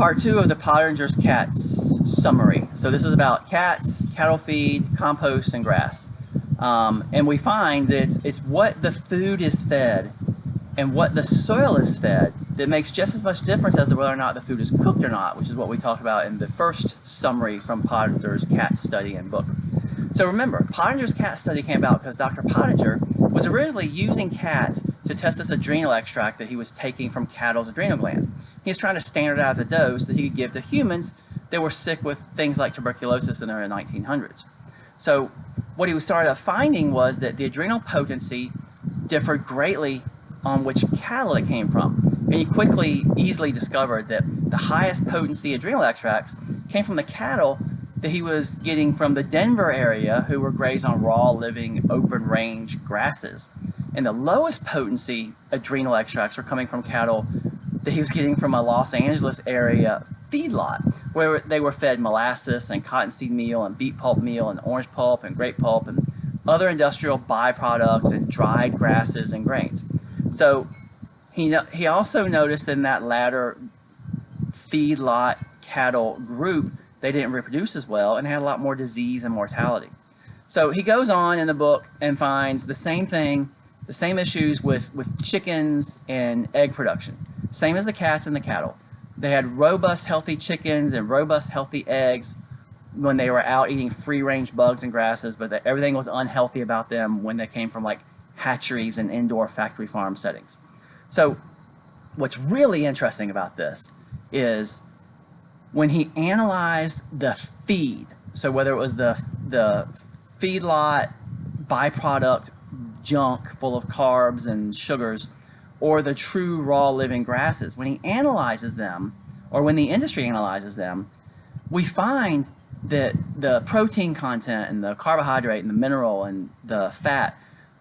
Part 2 of the Pottenger's Cats summary. So this is about cats, cattle feed, compost, and grass. And we find that it's what the food is fed and what the soil is fed that makes just as much difference as to whether or not the food is cooked or not, which is what we talked about in the first summary from Pottenger's cat study and book. So remember, Pottenger's cat study came about because Dr. Pottenger was originally using cats to test this adrenal extract that he was taking from cattle's adrenal glands. He was trying to standardize a dose that he could give to humans that were sick with things like tuberculosis in the 1900s. So what he started finding was that the adrenal potency differed greatly on which cattle it came from. And he easily discovered that the highest potency adrenal extracts came from the cattle that he was getting from the Denver area who were grazed on raw, living, open range grasses. And the lowest potency adrenal extracts were coming from cattle that he was getting from a Los Angeles area feedlot, where they were fed molasses and cottonseed meal and beet pulp meal and orange pulp and grape pulp and other industrial byproducts and dried grasses and grains. So he also noticed in that latter feedlot cattle group, they didn't reproduce as well and had a lot more disease and mortality. So he goes on in the book and finds the same thing, the same issues with chickens and egg production. Same as the cats and the cattle. They had robust, healthy chickens and robust, healthy eggs when they were out eating free-range bugs and grasses, but everything was unhealthy about them when they came from like hatcheries and indoor factory farm settings. So what's really interesting about this is when he analyzed the feed, so whether it was the feedlot byproduct junk full of carbs and sugars or the true raw living grasses, when he analyzes them, or when the industry analyzes them, we find that the protein content and the carbohydrate and the mineral and the fat,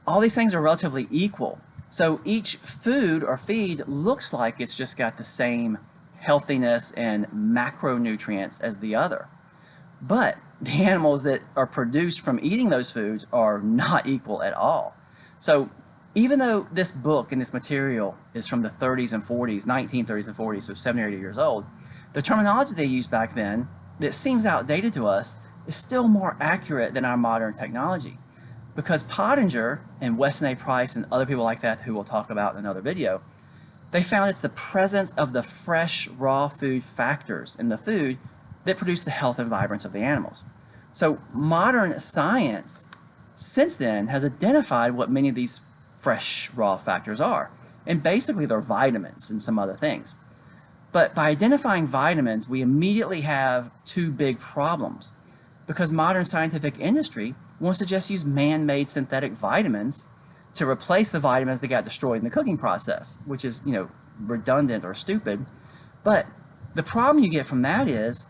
all these things are relatively equal. So each food or feed looks like it's just got the same healthiness and macronutrients as the other. But the animals that are produced from eating those foods are not equal at all. So even though this book and this material is from the 30s and 40s, 1930s and 40s, so 70 or 80 years old, the terminology they used back then that seems outdated to us is still more accurate than our modern technology. Because Pottenger and Weston A. Price and other people like that who we'll talk about in another video, they found it's the presence of the fresh, raw food factors in the food that produce the health and vibrance of the animals. So modern science since then has identified what many of these fresh, raw factors are. And basically they're vitamins and some other things. But by identifying vitamins, we immediately have two big problems. Because modern scientific industry wants to just use man-made synthetic vitamins to replace the vitamins that got destroyed in the cooking process, which is, redundant or stupid. But the problem you get from that is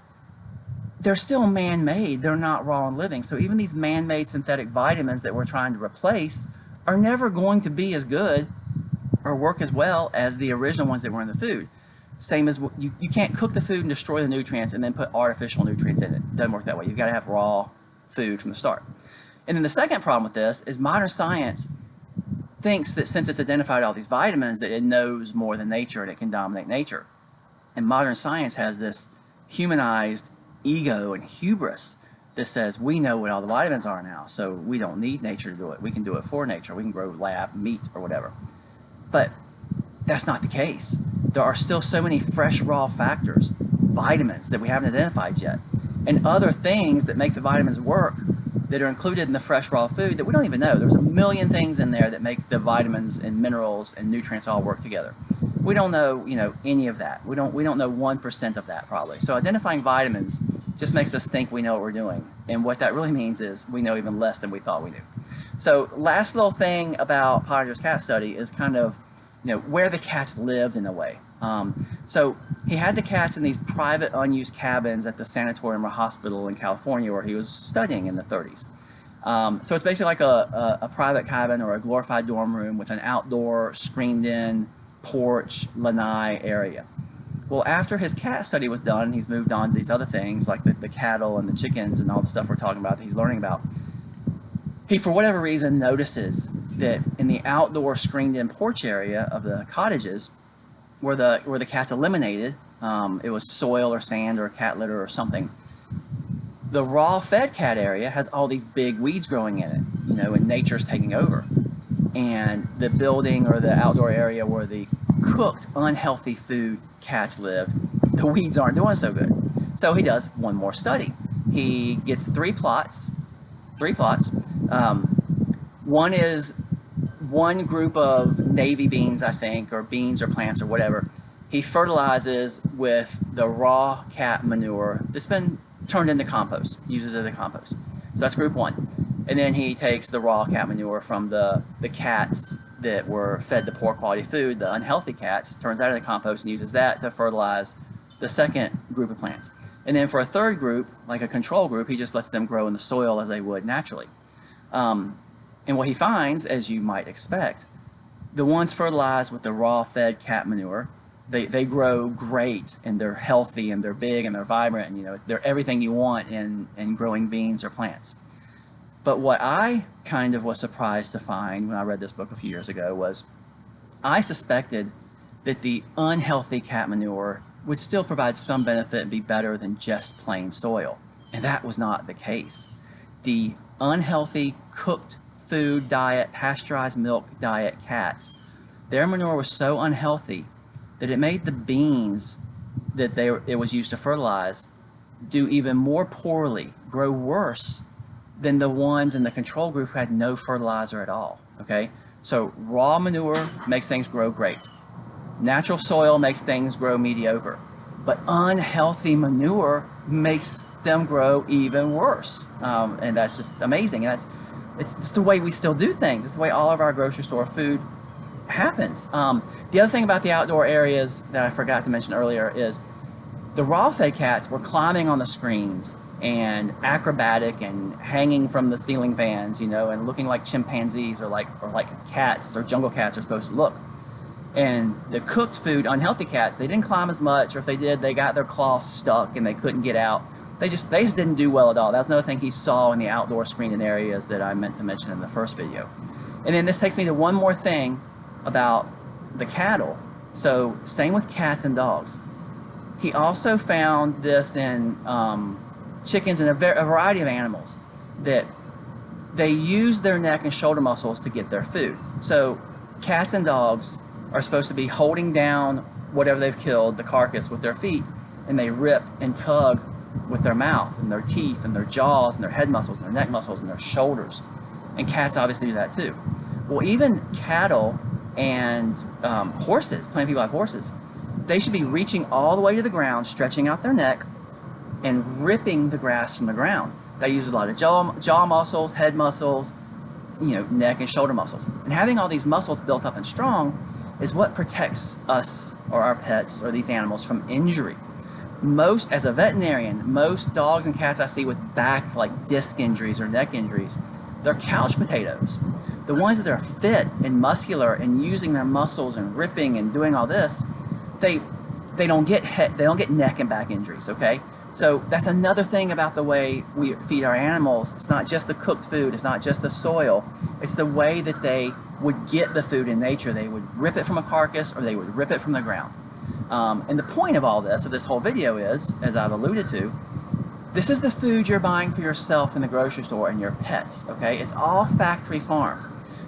they're still man-made, they're not raw and living. So even these man-made synthetic vitamins that we're trying to replace are never going to be as good or work as well as the original ones that were in the food. Same as you can't cook the food and destroy the nutrients and then put artificial nutrients in it. It doesn't work that way. You've got to have raw food from the start. And then the second problem with this is modern science thinks that since it's identified all these vitamins that it knows more than nature and it can dominate nature. And modern science has this humanized ego and hubris that says we know what all the vitamins are now, so we don't need nature to do it. We can do it for nature. We can grow lab meat or whatever. But that's not the case. There are still so many fresh raw factors, vitamins that we haven't identified yet, and other things that make the vitamins work that are included in the fresh raw food that we don't even know. There's a million things in there that make the vitamins and minerals and nutrients all work together. We don't know, any of that. We don't know 1% of that probably. So identifying vitamins just makes us think we know what we're doing. And what that really means is we know even less than we thought we knew. So last little thing about Pottenger's cat study is kind of, where the cats lived in a way. So he had the cats in these private unused cabins at the sanatorium or hospital in California where he was studying in the 30s. So it's basically like a private cabin or a glorified dorm room with an outdoor screened-in porch, lanai area. Well, after his cat study was done, he's moved on to these other things like the cattle and the chickens and all the stuff we're talking about that he's learning about. He, for whatever reason, notices that in the outdoor screened-in porch area of the cottages, where the cats eliminated, It was soil or sand or cat litter or something. The raw fed cat area has all these big weeds growing in it, and nature's taking over. And the building or the outdoor area where the cooked, unhealthy food cats lived, the weeds aren't doing so good. So he does one more study. He gets three plots. One is one group of navy beans, I think, or beans or plants or whatever. He fertilizes with the raw cat manure that's been turned into compost, uses it as a compost. So that's group one. And then he takes the raw cat manure from the cats that were fed the poor quality food, the unhealthy cats, turns that into compost and uses that to fertilize the second group of plants. And then for a third group, like a control group, he just lets them grow in the soil as they would naturally. And what he finds, as you might expect, the ones fertilized with the raw fed cat manure, they grow great, and they're healthy, and they're big, and they're vibrant, and they're everything you want in growing beans or plants. But what I kind of was surprised to find when I read this book a few years ago was I suspected that the unhealthy cat manure would still provide some benefit and be better than just plain soil. And that was not the case. The unhealthy cooked food diet, pasteurized milk diet cats, their manure was so unhealthy that it made the beans that it was used to fertilize do even more poorly, grow worse than the ones in the control group who had no fertilizer at all, okay? So raw manure makes things grow great. Natural soil makes things grow mediocre. But unhealthy manure makes them grow even worse. And that's just amazing. And it's the way we still do things. It's the way all of our grocery store food happens. The other thing about the outdoor areas that I forgot to mention earlier is the raw fed cats were climbing on the screens and acrobatic and hanging from the ceiling fans, and looking like chimpanzees or like cats or jungle cats are supposed to look. And the cooked food, unhealthy cats, they didn't climb as much, or if they did, they got their claws stuck and they couldn't get out. They just didn't do well at all. That's another thing he saw in the outdoor screening areas that I meant to mention in the first video. And then this takes me to one more thing about the cattle. So same with cats and dogs. He also found this in chickens and a variety of animals, that they use their neck and shoulder muscles to get their food. So cats and dogs are supposed to be holding down whatever they've killed, the carcass, with their feet, and they rip and tug with their mouth and their teeth and their jaws and their head muscles and their neck muscles and their shoulders. And cats obviously do that too. Well, even cattle and horses, plenty of people have horses, they should be reaching all the way to the ground, stretching out their neck, and ripping the grass from the ground. They use a lot of jaw muscles, head muscles, neck and shoulder muscles. And having all these muscles built up and strong is what protects us or our pets or these animals from injury. As a veterinarian, most dogs and cats I see with back, like disc injuries or neck injuries, they're couch potatoes. The ones that are fit and muscular and using their muscles and ripping and doing all this, they don't get neck and back injuries, okay? So that's another thing about the way we feed our animals. It's not just the cooked food, it's not just the soil, it's the way that they would get the food in nature. They would rip it from a carcass or they would rip it from the ground. And the point of all this, of this whole video is, as I've alluded to, this is the food you're buying for yourself in the grocery store and your pets, okay? It's all factory farm.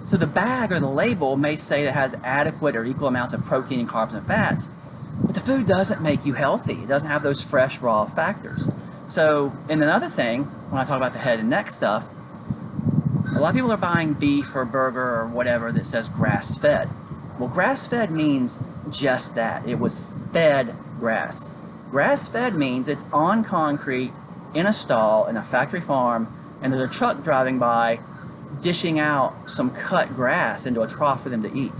So the bag or the label may say that it has adequate or equal amounts of protein and carbs and fats, but the food doesn't make you healthy. It doesn't have those fresh, raw factors. So, and another thing, when I talk about the head and neck stuff, a lot of people are buying beef or burger or whatever that says grass-fed. Well, grass-fed means just that. It was fed grass. Grass-fed means it's on concrete, in a stall, in a factory farm, and there's a truck driving by dishing out some cut grass into a trough for them to eat.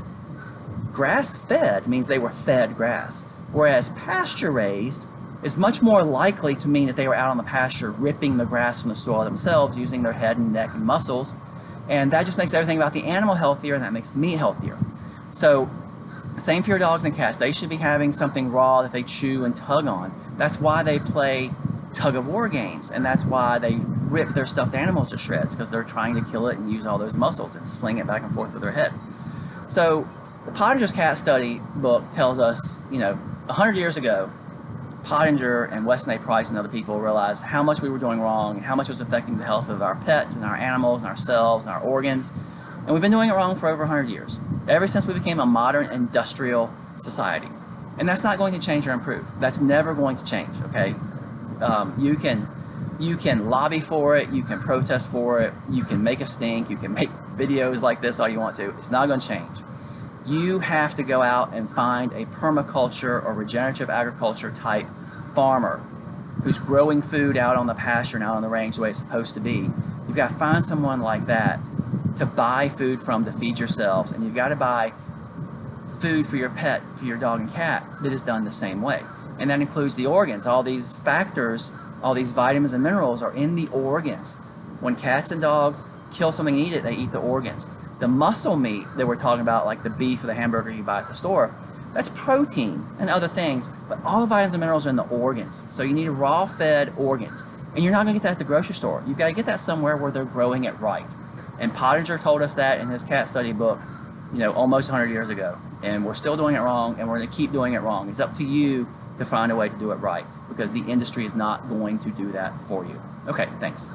Grass-fed means they were fed grass, whereas pasture-raised is much more likely to mean that they were out on the pasture ripping the grass from the soil themselves using their head and neck and muscles, and that just makes everything about the animal healthier, and that makes the meat healthier. So, same for your dogs and cats. They should be having something raw that they chew and tug on. That's why they play tug-of-war games, and that's why they rip their stuffed animals to shreds, because they're trying to kill it and use all those muscles and sling it back and forth with their head. So the Pottenger's cat study book tells us, 100 years ago, Pottenger and Weston A. Price and other people realized how much we were doing wrong, how much it was affecting the health of our pets and our animals and ourselves and our organs. And we've been doing it wrong for over 100 years, ever since we became a modern industrial society. And that's not going to change or improve. That's never going to change, okay? You can lobby for it, you can protest for it, you can make a stink, you can make videos like this all you want to. It's not going to change. You have to go out and find a permaculture or regenerative agriculture type farmer who's growing food out on the pasture and out on the range the way it's supposed to be. You've got to find someone like that to buy food from to feed yourselves, and you've got to buy food for your pet, for your dog and cat, that is done the same way. And that includes the organs. All these factors, all these vitamins and minerals are in the organs. When cats and dogs kill something and eat it, they eat the organs. The muscle meat that we're talking about, like the beef or the hamburger you buy at the store, that's protein and other things, but all the vitamins and minerals are in the organs. So you need raw fed organs. And you're not gonna get that at the grocery store. You've gotta get that somewhere where they're growing it right. And Pottenger told us that in his cat study book, almost 100 years ago. And we're still doing it wrong, and we're gonna keep doing it wrong. It's up to you to find a way to do it right, because the industry is not going to do that for you. Okay, thanks.